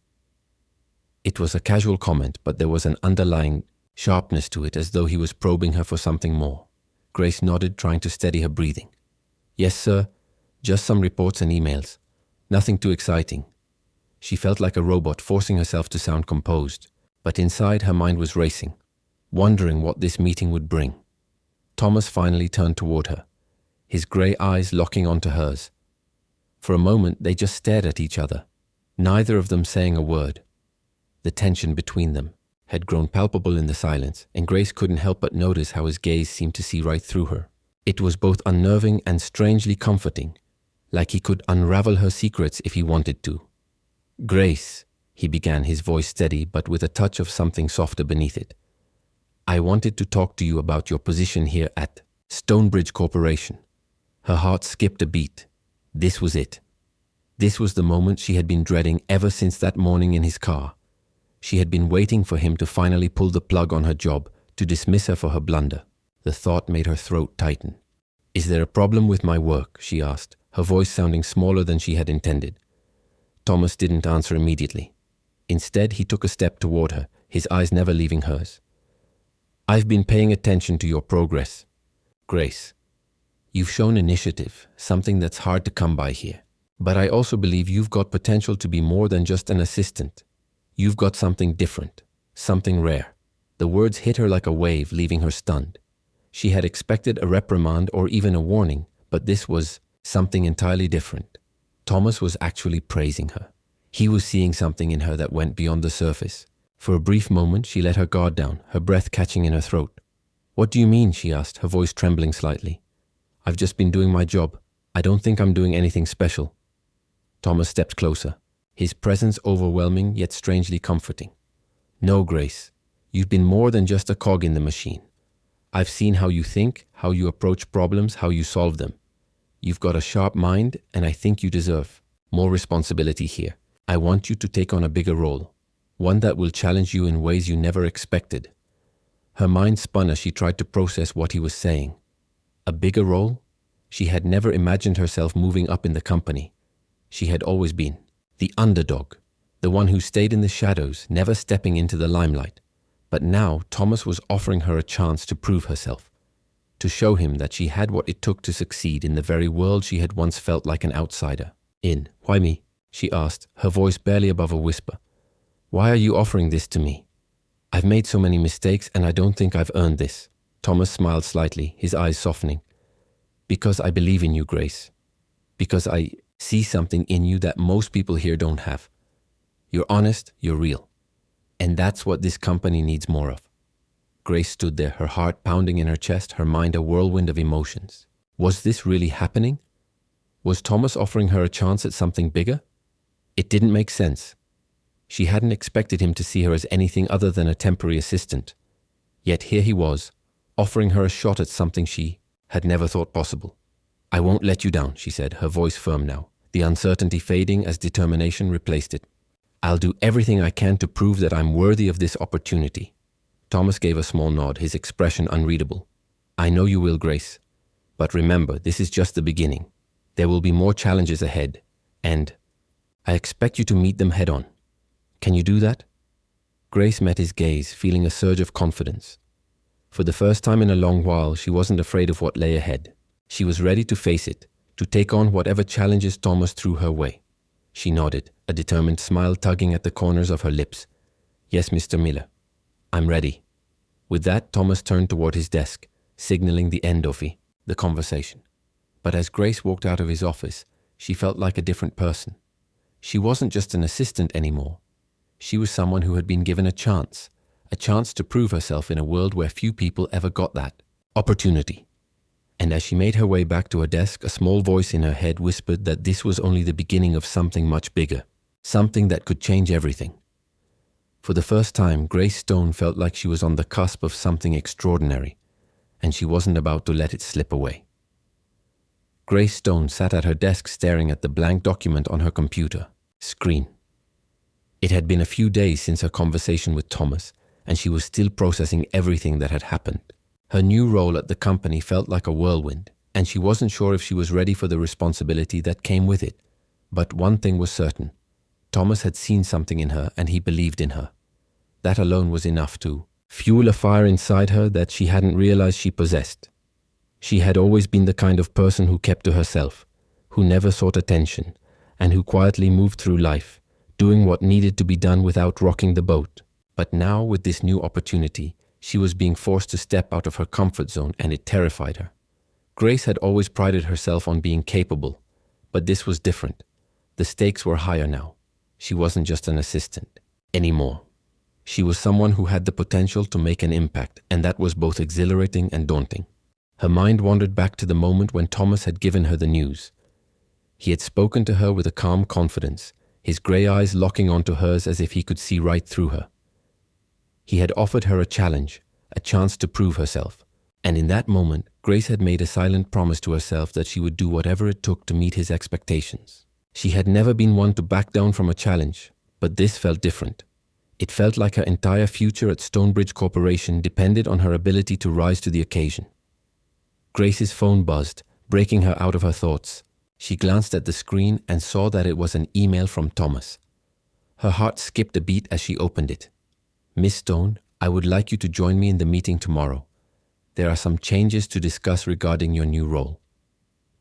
It was a casual comment, but there was an underlying sharpness to it, as though he was probing her for something more. Grace nodded, trying to steady her breathing. "Yes, sir. Just some reports and emails. Nothing too exciting." She felt like a robot, forcing herself to sound composed, but inside her mind was racing, wondering what this meeting would bring. Thomas finally turned toward her, his grey eyes locking onto hers. For a moment, they just stared at each other, neither of them saying a word. The tension between them had grown palpable in the silence, and Grace couldn't help but notice how his gaze seemed to see right through her. It was both unnerving and strangely comforting, like he could unravel her secrets if he wanted to. "Grace," he began, his voice steady but with a touch of something softer beneath it. "I wanted to talk to you about your position here at Stonebridge Corporation." Her heart skipped a beat. This was it. This was the moment she had been dreading ever since that morning in his car. She had been waiting for him to finally pull the plug on her job, to dismiss her for her blunder. The thought made her throat tighten. "Is there a problem with my work?" she asked, her voice sounding smaller than she had intended. Thomas didn't answer immediately. Instead, he took a step toward her, his eyes never leaving hers. "I've been paying attention to your progress, Grace. You've shown initiative, something that's hard to come by here. But I also believe you've got potential to be more than just an assistant. You've got something different, something rare." The words hit her like a wave, leaving her stunned. She had expected a reprimand or even a warning, but this was something entirely different. Thomas was actually praising her. He was seeing something in her that went beyond the surface. For a brief moment, she let her guard down, her breath catching in her throat. "What do you mean?" she asked, her voice trembling slightly. "I've just been doing my job. I don't think I'm doing anything special." Thomas stepped closer, his presence overwhelming yet strangely comforting. "No, Grace. You've been more than just a cog in the machine. I've seen how you think, how you approach problems, how you solve them. You've got a sharp mind, and I think you deserve more responsibility here. I want you to take on a bigger role, one that will challenge you in ways you never expected." Her mind spun as she tried to process what he was saying. A bigger role? She had never imagined herself moving up in the company. She had always been the underdog, the one who stayed in the shadows, never stepping into the limelight. But now Thomas was offering her a chance to prove herself, to show him that she had what it took to succeed in the very world she had once felt like an outsider in. "Why me?" she asked, her voice barely above a whisper. "Why are you offering this to me? I've made so many mistakes and I don't think I've earned this." Thomas smiled slightly, his eyes softening. "Because I believe in you, Grace. Because I see something in you that most people here don't have. You're honest, you're real. And that's what this company needs more of." Grace stood there, her heart pounding in her chest, her mind a whirlwind of emotions. Was this really happening? Was Thomas offering her a chance at something bigger? It didn't make sense. She hadn't expected him to see her as anything other than a temporary assistant. Yet here he was, offering her a shot at something she had never thought possible. "I won't let you down," she said, her voice firm now, the uncertainty fading as determination replaced it. "I'll do everything I can to prove that I'm worthy of this opportunity." Thomas gave a small nod, his expression unreadable. "I know you will, Grace. But remember, this is just the beginning. There will be more challenges ahead, and I expect you to meet them head on. Can you do that?" Grace met his gaze, feeling a surge of confidence. For the first time in a long while, she wasn't afraid of what lay ahead. She was ready to face it, to take on whatever challenges Thomas threw her way. She nodded, a determined smile tugging at the corners of her lips. "Yes, Mr. Miller. I'm ready." With that, Thomas turned toward his desk, signaling the end of the conversation. But as Grace walked out of his office, she felt like a different person. She wasn't just an assistant anymore. She was someone who had been given a chance to prove herself in a world where few people ever got that opportunity. And as she made her way back to her desk, a small voice in her head whispered that this was only the beginning of something much bigger, something that could change everything. For the first time, Grace Stone felt like she was on the cusp of something extraordinary, and she wasn't about to let it slip away. Grace Stone sat at her desk staring at the blank document on her computer screen. It had been a few days since her conversation with Thomas, and she was still processing everything that had happened. Her new role at the company felt like a whirlwind, and she wasn't sure if she was ready for the responsibility that came with it. But one thing was certain. Thomas had seen something in her, and he believed in her. That alone was enough to fuel a fire inside her that she hadn't realized she possessed. She had always been the kind of person who kept to herself, who never sought attention, and who quietly moved through life, doing what needed to be done without rocking the boat. But now, with this new opportunity, she was being forced to step out of her comfort zone, and it terrified her. Grace had always prided herself on being capable, but this was different. The stakes were higher now. She wasn't just an assistant anymore. She was someone who had the potential to make an impact, and that was both exhilarating and daunting. Her mind wandered back to the moment when Thomas had given her the news. He had spoken to her with a calm confidence, his grey eyes locking onto hers as if he could see right through her. He had offered her a challenge, a chance to prove herself. And in that moment, Grace had made a silent promise to herself that she would do whatever it took to meet his expectations. She had never been one to back down from a challenge, but this felt different. It felt like her entire future at Stonebridge Corporation depended on her ability to rise to the occasion. Grace's phone buzzed, breaking her out of her thoughts. She glanced at the screen and saw that it was an email from Thomas. Her heart skipped a beat as she opened it. "Miss Stone, I would like you to join me in the meeting tomorrow. There are some changes to discuss regarding your new role.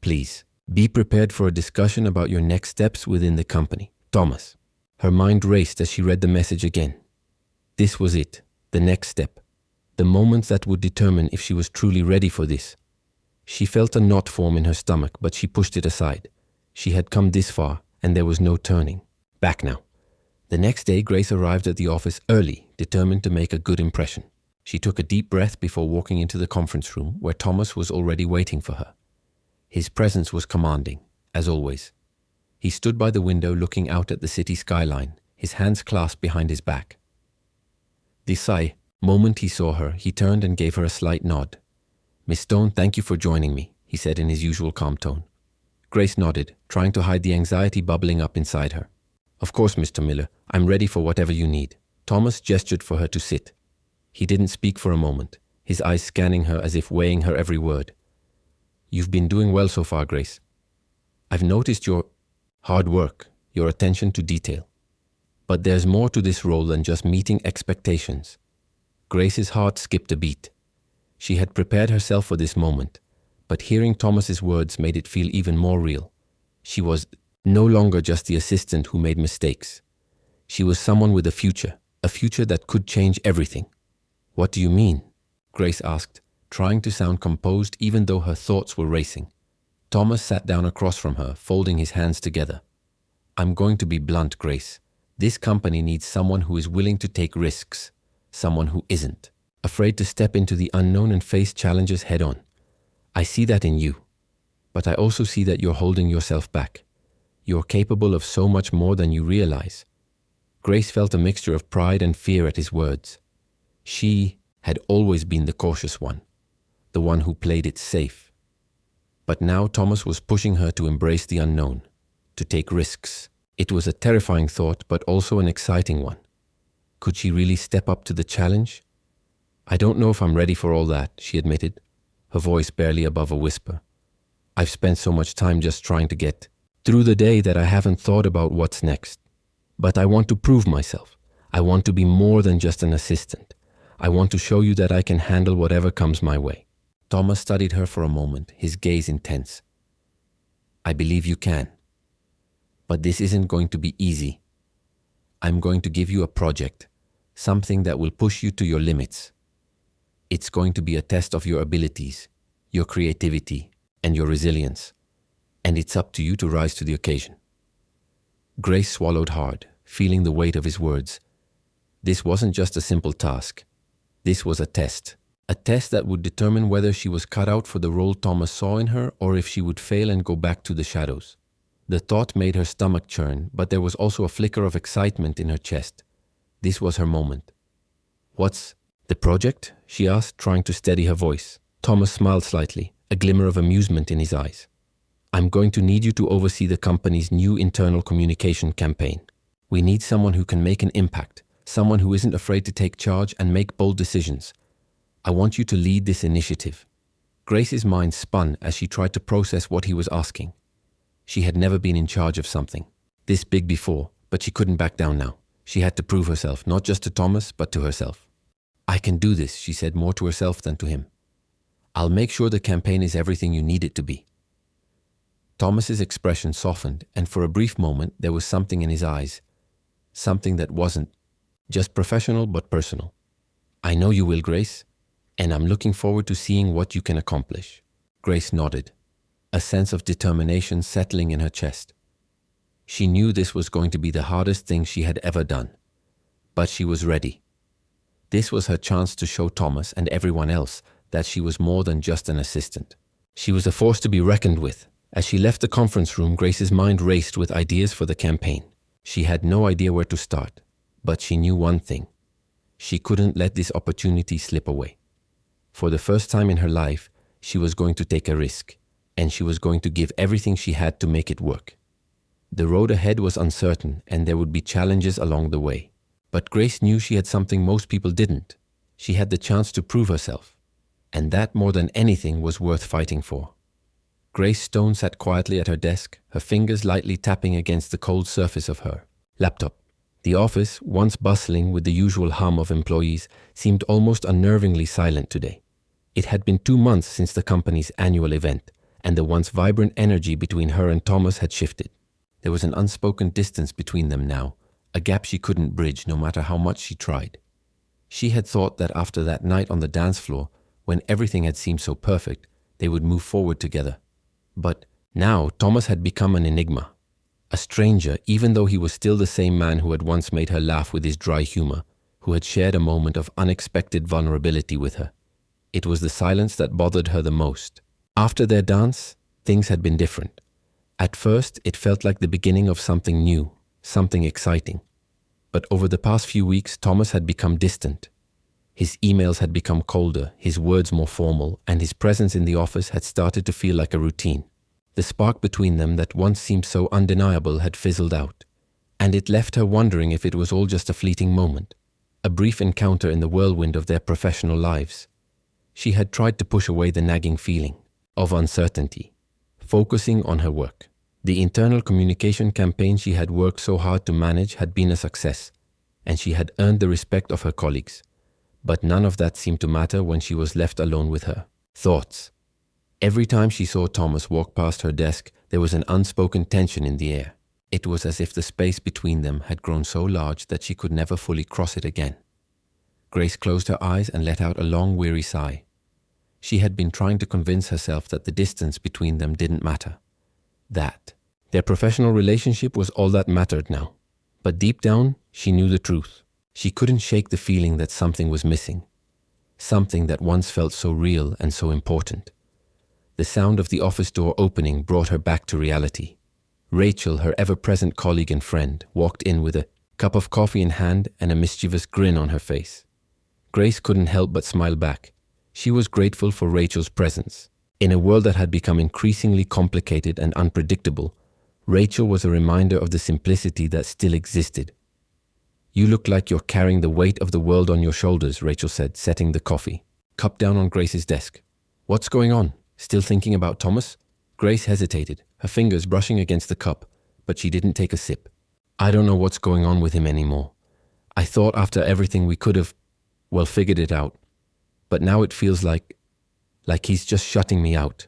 Please, be prepared for a discussion about your next steps within the company. Thomas." Her mind raced as she read the message again. This was it, the next step, the moment that would determine if she was truly ready for this. She felt a knot form in her stomach, but she pushed it aside. She had come this far, and there was no turning back now. The next day, Grace arrived at the office early, determined to make a good impression. She took a deep breath before walking into the conference room, where Thomas was already waiting for her. His presence was commanding, as always. He stood by the window looking out at the city skyline, his hands clasped behind his back. The moment he saw her, he turned and gave her a slight nod. "Miss Stone, thank you for joining me," he said in his usual calm tone. Grace nodded, trying to hide the anxiety bubbling up inside her. "Of course, Mr. Miller, I'm ready for whatever you need." Thomas gestured for her to sit. He didn't speak for a moment, his eyes scanning her as if weighing her every word. "You've been doing well so far, Grace. I've noticed your hard work, your attention to detail. But there's more to this role than just meeting expectations." Grace's heart skipped a beat. She had prepared herself for this moment, but hearing Thomas's words made it feel even more real. She was no longer just the assistant who made mistakes. She was someone with a future that could change everything. "What do you mean?" Grace asked, trying to sound composed even though her thoughts were racing. Thomas sat down across from her, folding his hands together. "I'm going to be blunt, Grace. This company needs someone who is willing to take risks, someone who isn't afraid to step into the unknown and face challenges head on. I see that in you, but I also see that you're holding yourself back. You're capable of so much more than you realize." Grace felt a mixture of pride and fear at his words. She had always been the cautious one, the one who played it safe. But now Thomas was pushing her to embrace the unknown, to take risks. It was a terrifying thought, but also an exciting one. Could she really step up to the challenge? "I don't know if I'm ready for all that," she admitted, her voice barely above a whisper. "I've spent so much time just trying to get through the day that I haven't thought about what's next. But I want to prove myself. I want to be more than just an assistant. I want to show you that I can handle whatever comes my way." Thomas studied her for a moment, his gaze intense. "I believe you can. But this isn't going to be easy. I'm going to give you a project, something that will push you to your limits. It's going to be a test of your abilities, your creativity, and your resilience. And it's up to you to rise to the occasion." Grace swallowed hard, feeling the weight of his words. This wasn't just a simple task. This was a test that would determine whether she was cut out for the role Thomas saw in her or if she would fail and go back to the shadows. The thought made her stomach churn, but there was also a flicker of excitement in her chest. This was her moment. "What's the project?" she asked, trying to steady her voice. Thomas smiled slightly, a glimmer of amusement in his eyes. "I'm going to need you to oversee the company's new internal communication campaign. We need someone who can make an impact, someone who isn't afraid to take charge and make bold decisions. I want you to lead this initiative." Grace's mind spun as she tried to process what he was asking. She had never been in charge of something this big before, but she couldn't back down now. She had to prove herself, not just to Thomas, but to herself. "I can do this," she said, more to herself than to him. "I'll make sure the campaign is everything you need it to be." Thomas's expression softened, and for a brief moment there was something in his eyes, something that wasn't just professional but personal. "I know you will, Grace, and I'm looking forward to seeing what you can accomplish." Grace nodded, a sense of determination settling in her chest. She knew this was going to be the hardest thing she had ever done, but she was ready. This was her chance to show Thomas and everyone else that she was more than just an assistant. She was a force to be reckoned with. As she left the conference room, Grace's mind raced with ideas for the campaign. She had no idea where to start, but she knew one thing. She couldn't let this opportunity slip away. For the first time in her life, she was going to take a risk, and she was going to give everything she had to make it work. The road ahead was uncertain, and there would be challenges along the way. But Grace knew she had something most people didn't. She had the chance to prove herself, and that more than anything was worth fighting for. Grace Stone sat quietly at her desk, her fingers lightly tapping against the cold surface of her laptop. The office, once bustling with the usual hum of employees, seemed almost unnervingly silent today. It had been 2 months since the company's annual event, and the once vibrant energy between her and Thomas had shifted. There was an unspoken distance between them now, a gap she couldn't bridge no matter how much she tried. She had thought that after that night on the dance floor, when everything had seemed so perfect, they would move forward together. But now Thomas had become an enigma. A stranger, even though he was still the same man who had once made her laugh with his dry humor, who had shared a moment of unexpected vulnerability with her. It was the silence that bothered her the most. After their dance, things had been different. At first, it felt like the beginning of something new, something exciting. But over the past few weeks, Thomas had become distant. His emails had become colder, his words more formal, and his presence in the office had started to feel like a routine. The spark between them that once seemed so undeniable had fizzled out, and it left her wondering if it was all just a fleeting moment, a brief encounter in the whirlwind of their professional lives. She had tried to push away the nagging feeling of uncertainty, focusing on her work. The internal communication campaign she had worked so hard to manage had been a success, and she had earned the respect of her colleagues. But none of that seemed to matter when she was left alone with her thoughts. Every time she saw Thomas walk past her desk, there was an unspoken tension in the air. It was as if the space between them had grown so large that she could never fully cross it again. Grace closed her eyes and let out a long, weary sigh. She had been trying to convince herself that the distance between them didn't matter. That their professional relationship was all that mattered now. But deep down, she knew the truth. She couldn't shake the feeling that something was missing. Something that once felt so real and so important. The sound of the office door opening brought her back to reality. Rachel, her ever-present colleague and friend, walked in with a cup of coffee in hand and a mischievous grin on her face. Grace couldn't help but smile back. She was grateful for Rachel's presence. In a world that had become increasingly complicated and unpredictable, Rachel was a reminder of the simplicity that still existed. "You look like you're carrying the weight of the world on your shoulders," Rachel said, setting the coffee cup down on Grace's desk. "What's going on? Still thinking about Thomas?" Grace hesitated, her fingers brushing against the cup, but she didn't take a sip. "I don't know what's going on with him anymore. I thought after everything we could have, figured it out. But now it feels like he's just shutting me out."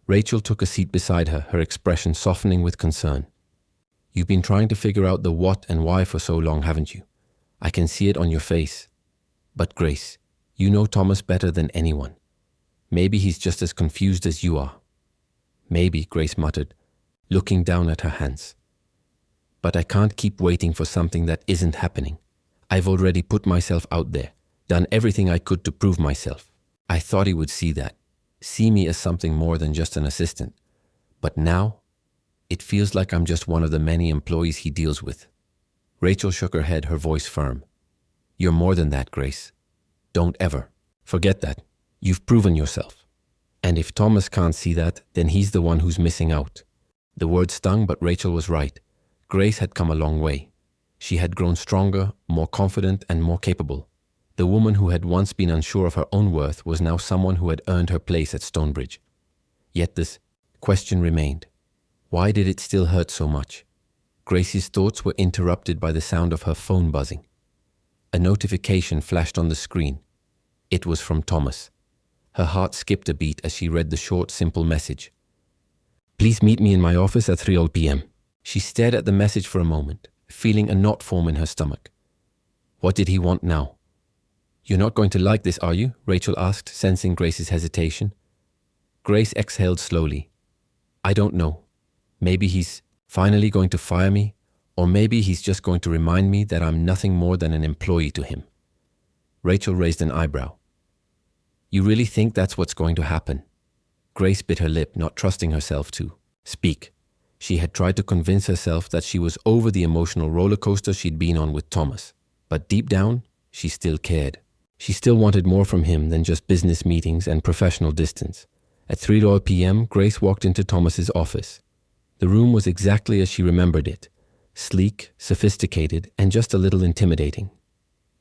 Rachel took a seat beside her, her expression softening with concern. "You've been trying to figure out the what and why for so long, haven't you? I can see it on your face. But Grace, you know Thomas better than anyone. Maybe he's just as confused as you are." "Maybe," Grace muttered, looking down at her hands. "But I can't keep waiting for something that isn't happening. I've already put myself out there, done everything I could to prove myself. I thought he would see that, see me as something more than just an assistant. But now, it feels like I'm just one of the many employees he deals with." Rachel shook her head, her voice firm. "You're more than that, Grace. Don't ever forget that. You've proven yourself. And if Thomas can't see that, then he's the one who's missing out." The word stung, but Rachel was right. Grace had come a long way. She had grown stronger, more confident, and more capable. The woman who had once been unsure of her own worth was now someone who had earned her place at Stonebridge. Yet this question remained. Why did it still hurt so much? Grace's thoughts were interrupted by the sound of her phone buzzing. A notification flashed on the screen. It was from Thomas. Her heart skipped a beat as she read the short, simple message. "Please meet me in my office at 3 p.m. She stared at the message for a moment, feeling a knot form in her stomach. What did he want now? "You're not going to like this, are you?" Rachel asked, sensing Grace's hesitation. Grace exhaled slowly. "I don't know. Maybe he's finally going to fire me, or maybe he's just going to remind me that I'm nothing more than an employee to him." Rachel raised an eyebrow. You really think that's what's going to happen? Grace bit her lip, not trusting herself to speak. She had tried to convince herself that she was over the emotional roller coaster she'd been on with Thomas. But deep down, she still cared. She still wanted more from him than just business meetings and professional distance. At 3 p.m., Grace walked into Thomas's office. The room was exactly as she remembered it. Sleek, sophisticated, and just a little intimidating.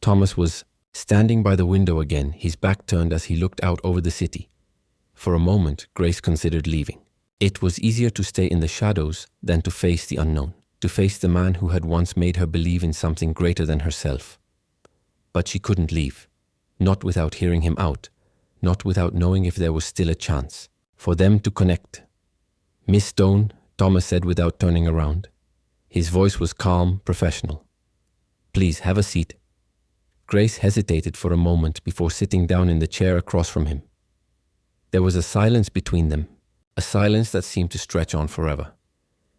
Thomas was standing by the window again, his back turned as he looked out over the city. For a moment, Grace considered leaving. It was easier to stay in the shadows than to face the unknown, to face the man who had once made her believe in something greater than herself. But she couldn't leave, not without hearing him out, not without knowing if there was still a chance for them to connect. Miss Stone, Thomas said without turning around. His voice was calm, professional. Please, have a seat. Grace hesitated for a moment before sitting down in the chair across from him. There was a silence between them, a silence that seemed to stretch on forever.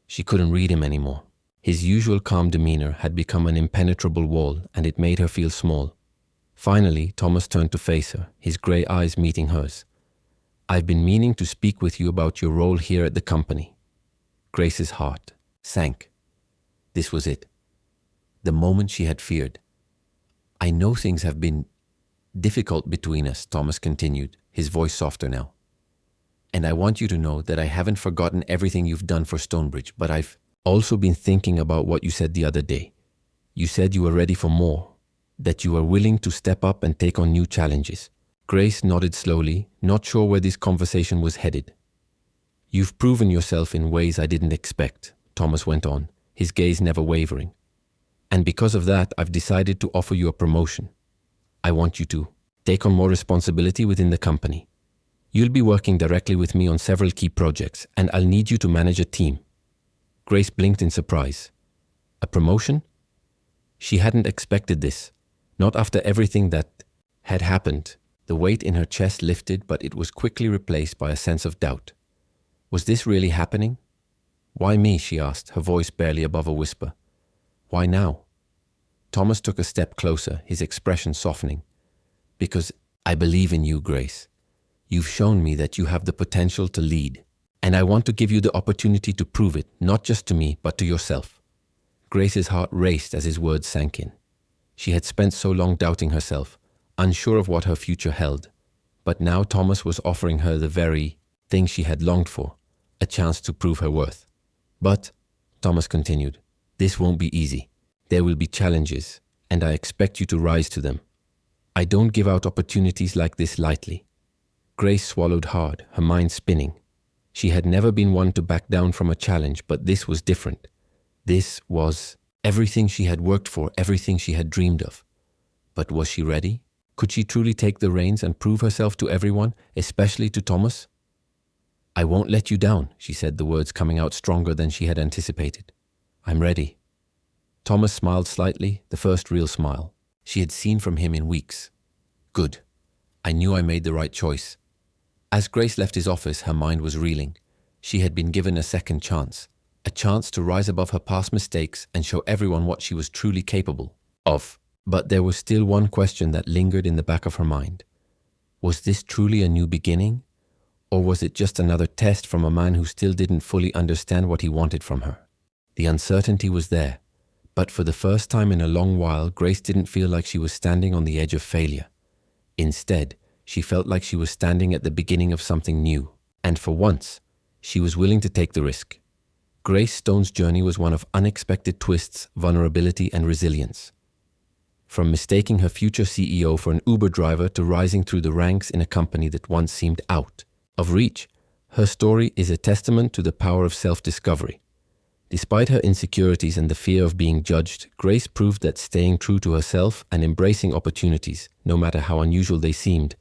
She couldn't read him anymore. His usual calm demeanor had become an impenetrable wall, and it made her feel small. Finally, Thomas turned to face her, his grey eyes meeting hers. I've been meaning to speak with you about your role here at the company. Grace's heart sank. This was it. The moment she had feared. I know things have been difficult between us, Thomas continued, his voice softer now. And I want you to know that I haven't forgotten everything you've done for Stonebridge, but I've also been thinking about what you said the other day. You said you were ready for more, that you were willing to step up and take on new challenges. Grace nodded slowly, not sure where this conversation was headed. You've proven yourself in ways I didn't expect, Thomas went on, his gaze never wavering. And because of that, I've decided to offer you a promotion. I want you to take on more responsibility within the company. You'll be working directly with me on several key projects, and I'll need you to manage a team. Grace blinked in surprise. A promotion? She hadn't expected this, not after everything that had happened. The weight in her chest lifted, but it was quickly replaced by a sense of doubt. Was this really happening? Why me? She asked, her voice barely above a whisper. Why now? Thomas took a step closer, his expression softening. Because I believe in you, Grace. You've shown me that you have the potential to lead, and I want to give you the opportunity to prove it, not just to me, but to yourself. Grace's heart raced as his words sank in. She had spent so long doubting herself, unsure of what her future held. But now Thomas was offering her the very thing she had longed for, a chance to prove her worth. But, Thomas continued, this won't be easy. There will be challenges, and I expect you to rise to them. I don't give out opportunities like this lightly. Grace swallowed hard, her mind spinning. She had never been one to back down from a challenge, but this was different. This was everything she had worked for, everything she had dreamed of. But was she ready? Could she truly take the reins and prove herself to everyone, especially to Thomas? I won't let you down, she said, the words coming out stronger than she had anticipated. I'm ready. Thomas smiled slightly, the first real smile she had seen from him in weeks. Good. I knew I made the right choice. As Grace left his office, her mind was reeling. She had been given a second chance, a chance to rise above her past mistakes and show everyone what she was truly capable of. But there was still one question that lingered in the back of her mind. Was this truly a new beginning? Or was it just another test from a man who still didn't fully understand what he wanted from her? The uncertainty was there, but for the first time in a long while, Grace didn't feel like she was standing on the edge of failure. Instead, she felt like she was standing at the beginning of something new, and for once, she was willing to take the risk. Grace Stone's journey was one of unexpected twists, vulnerability, and resilience. From mistaking her future CEO for an Uber driver to rising through the ranks in a company that once seemed out of reach, her story is a testament to the power of self-discovery. Despite her insecurities and the fear of being judged, Grace proved that staying true to herself and embracing opportunities, no matter how unusual they seemed,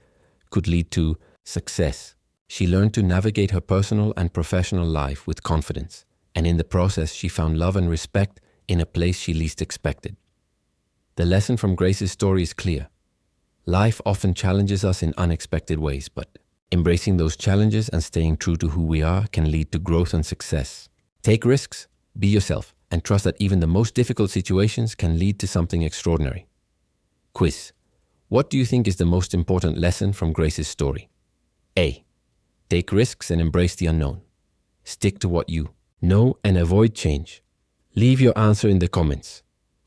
could lead to success. She learned to navigate her personal and professional life with confidence, and in the process she found love and respect in a place she least expected. The lesson from Grace's story is clear. Life often challenges us in unexpected ways, but embracing those challenges and staying true to who we are can lead to growth and success. Take risks, be yourself, and trust that even the most difficult situations can lead to something extraordinary. Quiz. What do you think is the most important lesson from Grace's story? A. Take risks and embrace the unknown. Stick to what you know and avoid change. Leave your answer in the comments.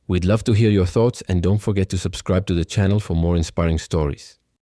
We'd love to hear your thoughts, and don't forget to subscribe to the channel for more inspiring stories.